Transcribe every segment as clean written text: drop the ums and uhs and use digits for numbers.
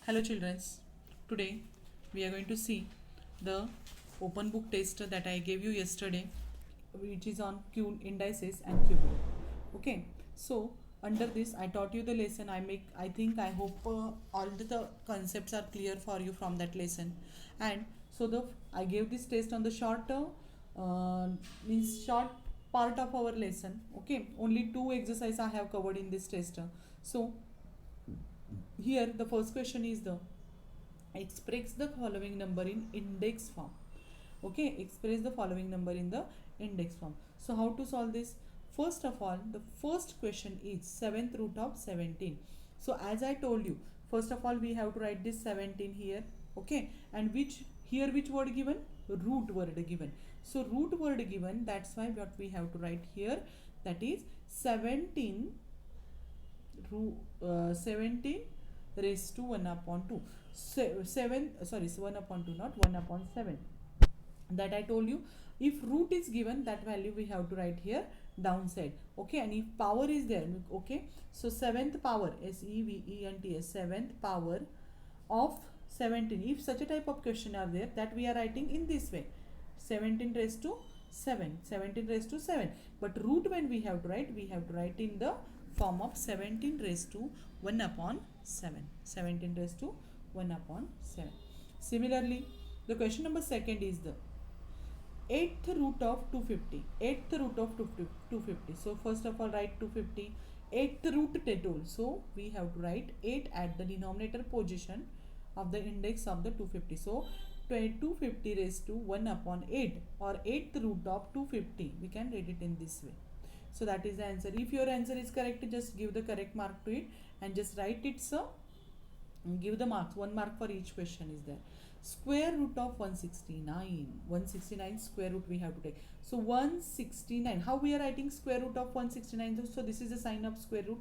Hello children, today we are going to see the open book test that I gave you yesterday, which is on Q indices and cubic. Okay, so under this I taught you the lesson. I hope all the concepts are clear for you from that lesson. And so I gave this test on the uh, short part of our lesson. Okay, only two exercises I have covered in this test. So here the first question is the express the following number in index form. Okay, express the following number in the index form. So how to solve this? First of all, the first question is 7th root of 17. So as I told you, first of all we have to write this 17 here. Okay, and which word given? Root word given. So root word given, that's why what we have to write here, that is 17 17 raised to 1 upon 2. 1 upon 2, not 1 upon 7. That I told you. If root is given, that value we have to write here downside. Okay, and if power is there, okay, so 7th power, SEVENT, 7th power of 17. If such a type of question are there, that we are writing in this way, 17 raised to 7, 17 raised to 7. But root, when we have to write in the form of 17 raised to 1 upon 7. 17 raised to 1 upon 7. Similarly, the question number second is the 8th root of 250. 8th root of 250. So first of all write 250. 8th root they told. So we have to write 8 at the denominator position of the index of the 250. So 250 raised to 1 upon 8, or 8th root of 250. We can read it in this way. So that is the answer. If your answer is correct, just give the correct mark to it and just write it. So give the marks. 1 mark for each question is there. Square root of 169. 169 square root we have to take. So 169. How we are writing square root of 169? So this is the sign of square root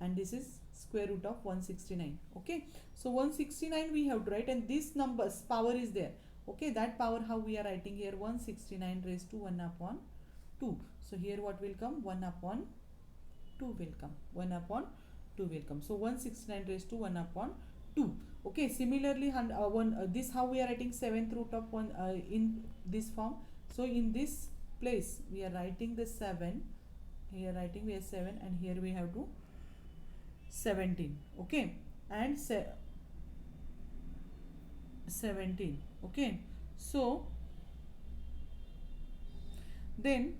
and this is square root of 169. Okay. So 169 we have to write, and this number's power is there. Okay. That power, how we are writing here? 169 raised to 1 upon 2. So here what will come? 1 upon 2 will come. 1 upon 2 will come. So 169 raised to 1 upon 2. Okay, similarly this how we are writing 7th root of 1 in this form. So in this place we are writing the 7. Here writing we have 7, and here we have to 17. Okay, and 17. Okay, so then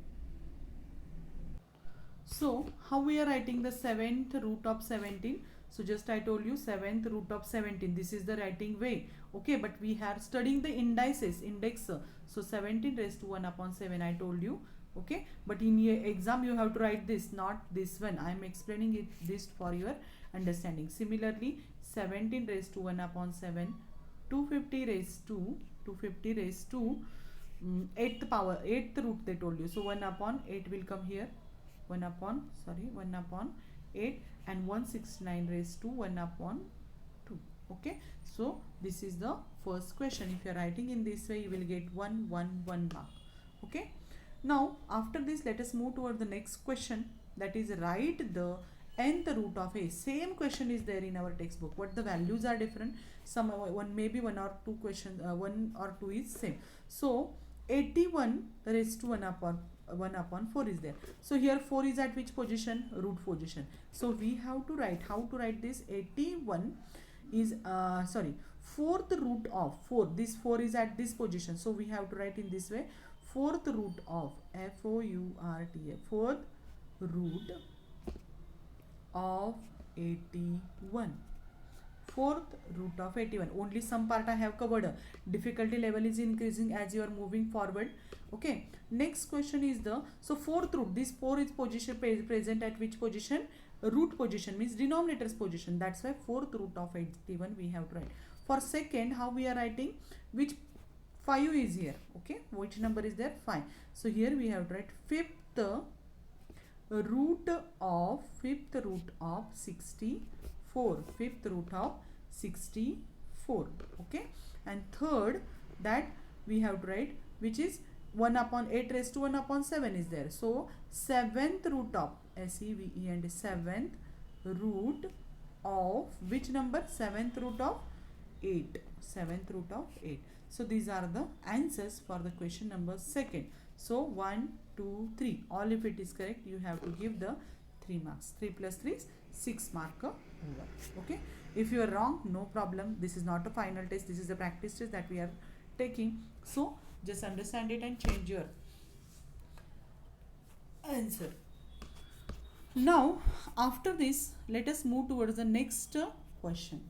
how we are writing the 7th root of 17? So just I told you 7th root of 17. This is the writing way. Okay, but we are studying the index. So 17 raised to 1 upon 7 I told you. Okay, but in your exam you have to write this, not this one. I am explaining it this for your understanding. Similarly, 17 raised to 1 upon 7, 250 raised to 8th power, 8th root they told you. So 1 upon 8 will come here. 1 upon 8, and 169 raised to 1 upon 2. Okay, so this is the first question. If you are writing in this way, you will get 1 mark. Okay, now after this let us move toward the next question, that is write the nth root of a. Same question is there in our textbook, but the values are different. Some one, maybe one or two questions, one or two is same. So 81 raised to 1 upon 4 is there. So here 4 is at which position? Root position. So we have to write, how to write this? 81 is 4th root of 4. This 4 is at this position. So we have to write in this way, 4th root of FOURTA, 4th root of 81. 4th root of 81. Only some part I have covered. Difficulty level is increasing as you are moving forward. Okay, next question is the, so 4th root, this 4 is position present at which position? Root position, means denominator's position. That's why 4th root of 81 we have to write. For second, how we are writing? Which 5 is here? Okay, which number is there? 5. So here we have to write 5th root of 64. 5th root of 64. Okay, and third, that we have to write, which is 1 upon 8 raised to 1 upon 7 is there. So 7th root of SEVE, and 7th root of which number? 7th root of 8. 7th root of 8. So these are the answers for the question number second. So 1, 2, 3. All if it is correct, you have to give the 3 marks. 3 plus 3 is 6 mark over. Okay. If you are wrong, no problem. This is not a final test. This is a practice test that we are taking. So just understand it and change your answer. Now after this, let us move towards the next question.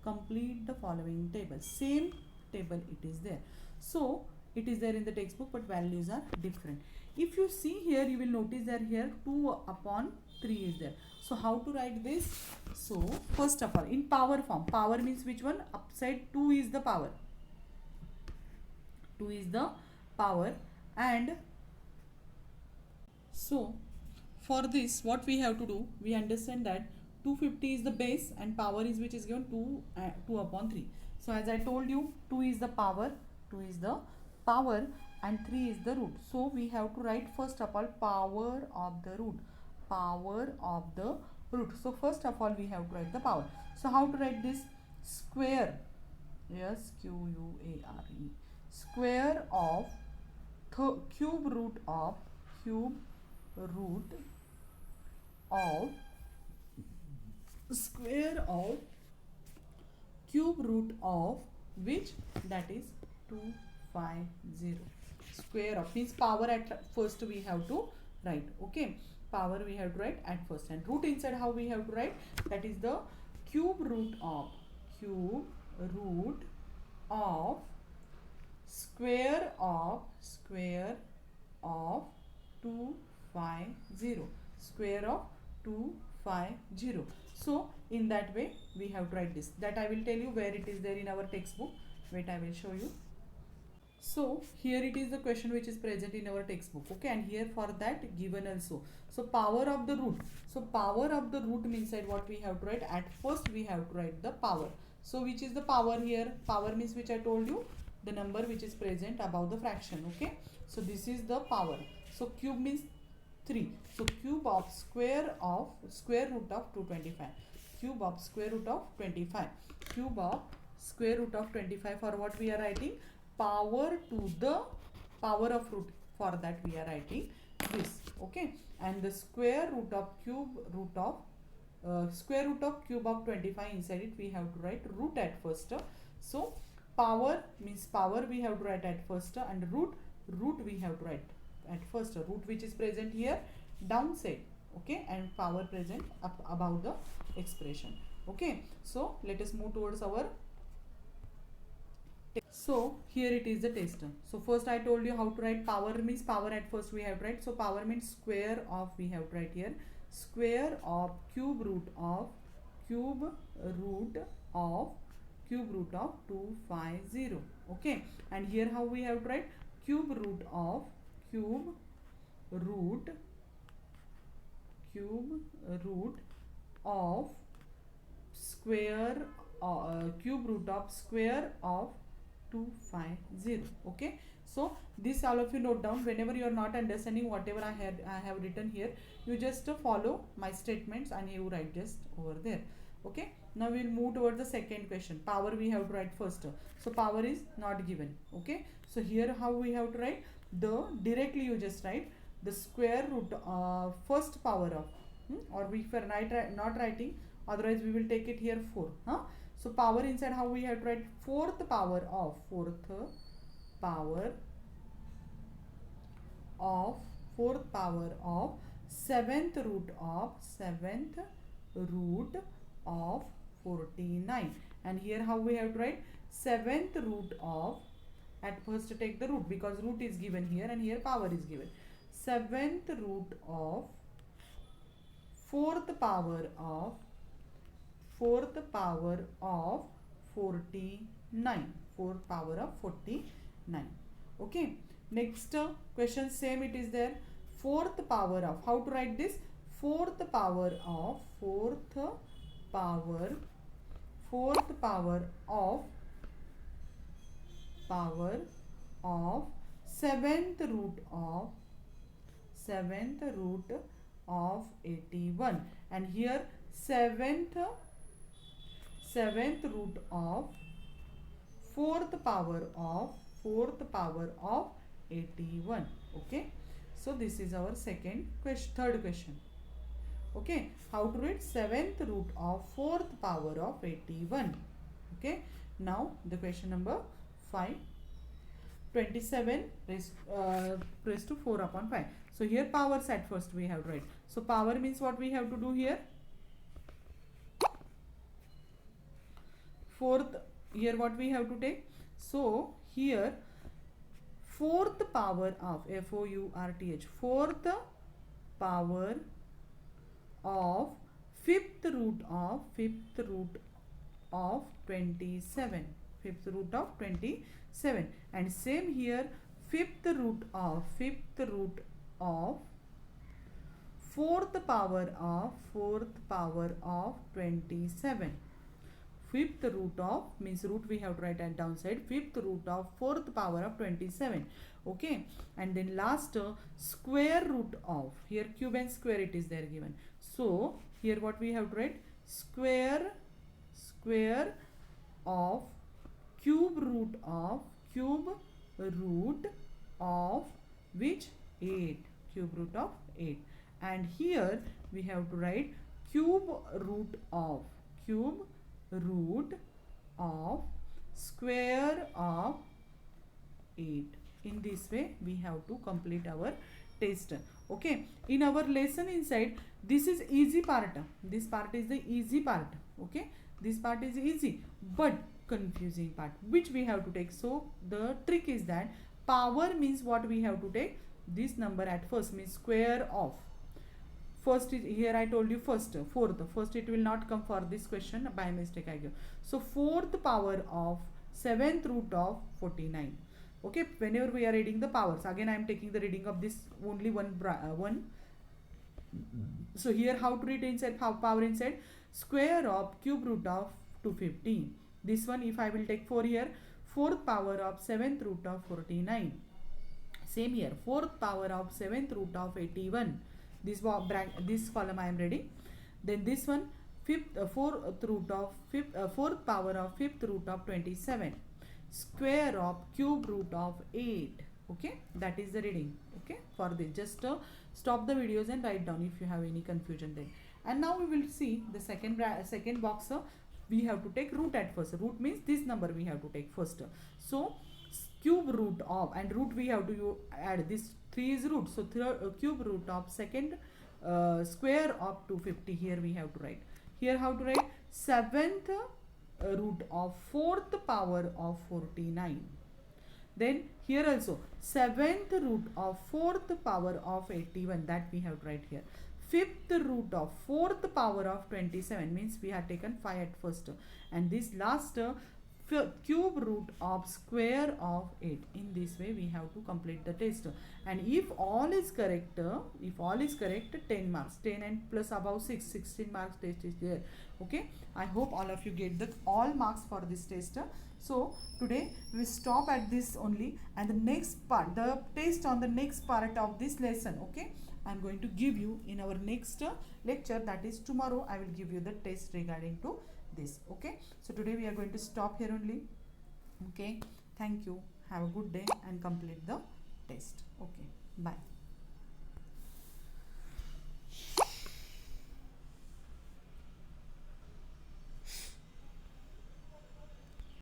Complete the following table. Same table it is there. So it is there in the textbook, but values are different. If you see here, you will notice that here 2 upon 3 is there. So how to write this? So first of all, in power form, power means which one? Upside 2 is the power. 2 is the power, and so for this what we have to do, we understand that 250 is the base and power is which is given 2 upon 3. So as I told you, 2 is the power, 2 is the power and 3 is the root. So we have to write first of all power of the root, power of the root. So first of all we have to write the power. So how to write this? Square, SQUARE, square of cube root of square of cube root of which? That is 250. Square of means power at first we have to write. Okay, power we have to write at first, and root inside how we have to write? That is the cube root of square of 250, square of 250. So in that way we have to write this. That I will tell you where it is there in our textbook. Wait, I will show you. So here it is the question which is present in our textbook. Okay, and here for that given also. So power of the root. So power of the root means that what we have to write? At first we have to write the power. So which is the power here? Power means which I told you, the number which is present above the fraction. Okay, so this is the power. So cube means 3. So cube of square root of 225. Cube of square root of 25. Cube of square root of 25. For what we are writing? Power to the power of root. For that we are writing this. Okay, and the square root of cube of 25, inside it we have to write root at first. So power means power we have to write at first, and root we have to write at first. Root which is present here downside. Okay, and power present up above the expression. Okay, so let us move towards our. So here it is the test. So first I told you how to write power means power at first we have to write. So power means square of, we have to write here, square of cube root of 250. Okay, and here how we have to write? Cube root of square of 250. Okay, so this all of you note down. Whenever you are not understanding whatever I have written here, you just follow my statements and you write just over there. Okay, now we will move towards the second question. Power we have to write first. So power is not given. Okay, so here how we have to write? The directly you just write the square root first power of, or we are not writing, otherwise we will take it here 4. So power inside how we have to write? Fourth power of 7th root of 49. And here how we have to write? 7th root of, at first take the root because root is given here and here power is given. 7th root of fourth power of 49. Fourth power of 49. Okay, next question same it is there. Fourth power of, how to write this? Fourth power of 7th root of 81. And here 7th seventh root of fourth power of 81. Okay, so this is our third question. Okay, how to write seventh root of fourth power of 81. Okay, now the question number 5. 27 raised to 4 upon 5. So here powers at first we have to write. So power means what we have to do here? Fourth, here what we have to take? So here fourth power of F-O-U-R-T-H, fourth power of fifth root of 27, fifth root of 27, and same here fifth root of fourth power of 27. Fifth root of means root we have to write at downside, fifth root of fourth power of 27. Okay, and then last square root of, here cube and square it is there given. So here what we have to write? Square of cube root of which? 8. Cube root of 8. And here we have to write cube root of square of 8. In this way we have to complete our test. Okay, in our lesson inside, this is easy part. This part is the easy part. Okay, this part is easy but confusing part which we have to take. So the trick is that power means what we have to take? This number at first means square of. First is here I told you fourth. First it will not come for this question, by mistake I give. So fourth power of seventh root of 49. Okay, whenever we are reading the powers, again I am taking the reading of this only one. So here how to read inside, power inside? Square of cube root of 250. This one if I will take 4 here, fourth power of seventh root of 49. Same here, fourth power of seventh root of 81. This column I am reading. Then this one, fourth power of fifth root of 27. Square of cube root of 8. Okay, that is the reading. Okay, for this just stop the videos and write down if you have any confusion there. And now we will see the second box. We have to take root at first. Root means this number we have to take first. So cube root of, and root we have to add, this 3 is root, so cube root of second square of 250. Here we have to write. Here how to write? Seventh root of fourth power of 49. Then here also seventh root of fourth power of 81, that we have to write here. Fifth root of fourth power of 27 means we have taken 5 at first, and this last cube root of square of 8. In this way we have to complete the test, and if all is correct, 10 marks, 10 and plus above 16 marks test is there. Okay, I hope all of you get the all marks for this test. So today we stop at this only, and the next part, the test on the next part of this lesson, okay, I am going to give you in our next lecture, that is tomorrow. I will give you the test regarding to this. Okay, so today we are going to stop here only. Okay, thank you, have a good day and complete the test. Okay, bye.